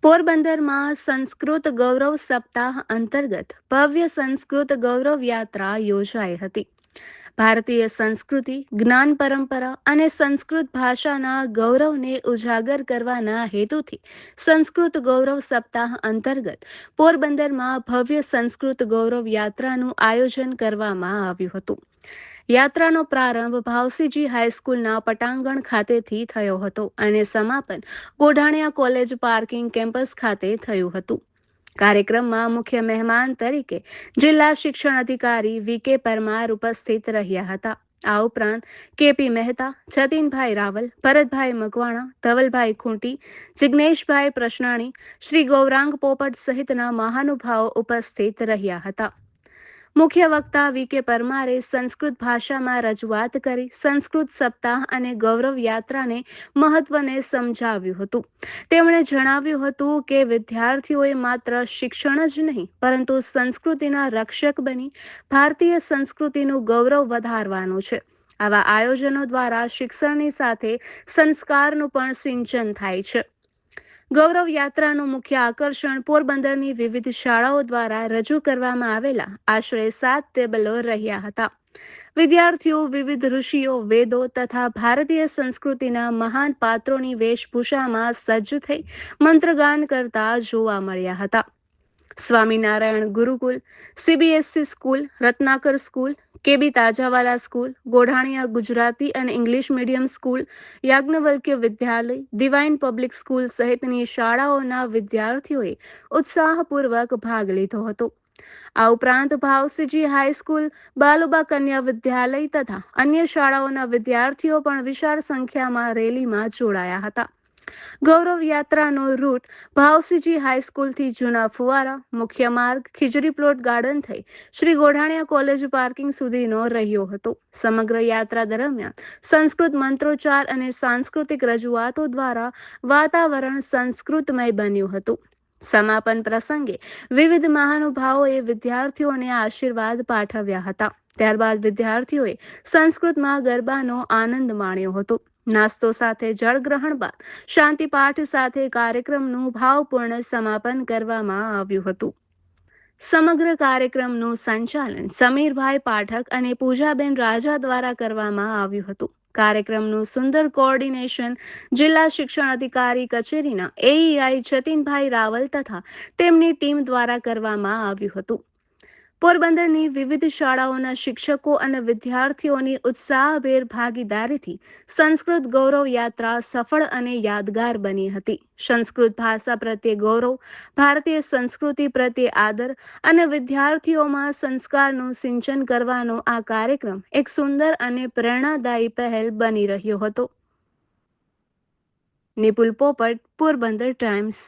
પોરબંદરમાં સંસ્કૃત ગૌરવ સપ્તાહ અંતર્ગત ભવ્ય સંસ્કૃત ગૌરવ યાત્રા યોજાઈ હતી. ભારતીય સંસ્કૃતિ, જ્ઞાન પરંપરા અને સંસ્કૃત ભાષાના ગૌરવને ઉજાગર કરવાના હેતુથી સંસ્કૃત ગૌરવ સપ્તાહ અંતર્ગત પોરબંદરમાં ભવ્ય સંસ્કૃત ગૌરવ યાત્રાનું આયોજન કરવામાં આવ્યું હતું. યાત્રાનો પ્રારંભ ભાવસીજી હાઈસ્કૂલના પટાંગણ ખાતેથી થયો હતો અને સમાપન ગોઢાણીયા કોલેજ પાર્કિંગ કેમ્પસ ખાતે થયું હતું. કાર્યક્રમમાં મુખ્ય મહેમાન તરીકે જિલ્લા શિક્ષણ અધિકારી વી.કે. પરમાર ઉપસ્થિત રહ્યા હતા. આ ઉપરાંત કે.પી. મહેતા, જતીનભાઈ રાવલ, ભરતભાઈ મકવાણા, ધવલભાઈ ખૂંટી, જિજ્ઞેશભાઈ પ્રશ્નાણી, શ્રી ગૌરાંગ પોપટ સહિતના મહાનુભાવો ઉપસ્થિત રહ્યા હતા. મુખ્ય વક્તા વી.કે. પરમારે સંસ્કૃત ભાષામાં રજૂઆત કરી સંસ્કૃત સપ્તાહ અને ગૌરવ યાત્રાને મહત્વને સમજાવ્યું હતું. તેમણે જણાવ્યું હતું કે વિદ્યાર્થીઓએ માત્ર શિક્ષણ જ નહીં પરંતુ સંસ્કૃતિના રક્ષક બની ભારતીય સંસ્કૃતિનું ગૌરવ વધારવાનું છે. આવા આયોજનો દ્વારા શિક્ષણની સાથે સંસ્કારનું પણ સિંચન થાય છે. ગૌરવ યાત્રાનું મુખ્ય આકર્ષણ પોરબંદરની વિવિધ શાળાઓ દ્વારા રજૂ કરવામાં આવેલા આશરે 7 ટેબલો રહ્યા હતા. વિદ્યાર્થીઓ વિવિધ ઋષિઓ, વેદો તથા ભારતીય સંસ્કૃતિના મહાન પાત્રોની વેશભૂષામાં સજ્જ થઈ મંત્રગાન કરતા જોવા મળ્યા હતા. સ્વામિનારાયણ ગુરુકુલ, સીબીએસઈ સ્કૂલ, રત્નાકર સ્કૂલ, કે.બી. તાજાવાલા સ્કૂલ, ગોઢાણીયા ગુજરાતી અને ઇંગ્લિશ મીડિયમ સ્કૂલ, યાજ્ઞવલ્ક્ય વિદ્યાલય, ડિવાઇન પબ્લિક સ્કૂલ સહિતની શાળાઓના વિદ્યાર્થીઓએ ઉત્સાહપૂર્વક ભાગ લીધો હતો. આ ઉપરાંત ભાવસીજી હાઈસ્કૂલ, બાલુબા કન્યા વિદ્યાલય તથા અન્ય શાળાઓના વિદ્યાર્થીઓ પણ વિશાળ સંખ્યામાં રેલીમાં જોડાયા હતા. ગૌરવ યાત્રાનો રૂટ ભાવસીજી હાઈસ્કૂલથી જૂના ફુવારા, મુખ્ય માર્ગ, ખીજરી પ્લોટ ગાર્ડન થઈ શ્રી ગોઢાણીયા કોલેજ પાર્કિંગ સુધીનો રહ્યો હતો. સમગ્ર યાત્રા દરમિયાન સંસ્કૃત મંત્રોચ્ચાર અને સાંસ્કૃતિક રજૂઆતો દ્વારા વાતાવરણ સંસ્કૃતમય બન્યું હતું. સમાપન પ્રસંગે વિવિધ મહાનુભાવોએ વિદ્યાર્થીઓને આશીર્વાદ પાઠવ્યા હતા. ત્યારબાદ વિદ્યાર્થીઓએ સંસ્કૃતમાં ગરબાનો આનંદ માણ્યો હતો. નાસ્તો સાથે જળગ્રહણ બાદ શાંતિપાઠ સાથે કાર્યક્રમનું ભાવપૂર્ણ સમાપન કરવામાં આવ્યું હતું. સમગ્ર કાર્યક્રમનું સંચાલન સમીરભાઈ પાઠક અને પૂજાબેન રાજા દ્વારા કરવામાં આવ્યું હતું. કાર્યક્રમનું સુંદર કોઓર્ડિનેશન જિલ્લા શિક્ષણ અધિકારી કચેરીના એઈઆઈ જતીનભાઈ રાવલ તથા તેમની ટીમ દ્વારા કરવામાં આવ્યું હતું. પોરબંદરની વિવિધ શાળાઓના શિક્ષકો અને વિદ્યાર્થીઓની ઉત્સાહભેર ભાગીદારીથી સંસ્કૃત ગૌરવ યાત્રા સફળ અને યાદગાર બની હતી. સંસ્કૃત ભાષા પ્રત્યે ગૌરવ, ભારતીય સંસ્કૃતિ પ્રત્યે આદર અને વિદ્યાર્થીઓમાં સંસ્કારનું સિંચન કરવાનો આ કાર્યક્રમ એક સુંદર અને પ્રેરણાદાયી પહેલ બની રહ્યો હતો. નિપુલ પોપટ, પોરબંદર ટાઈમ્સ.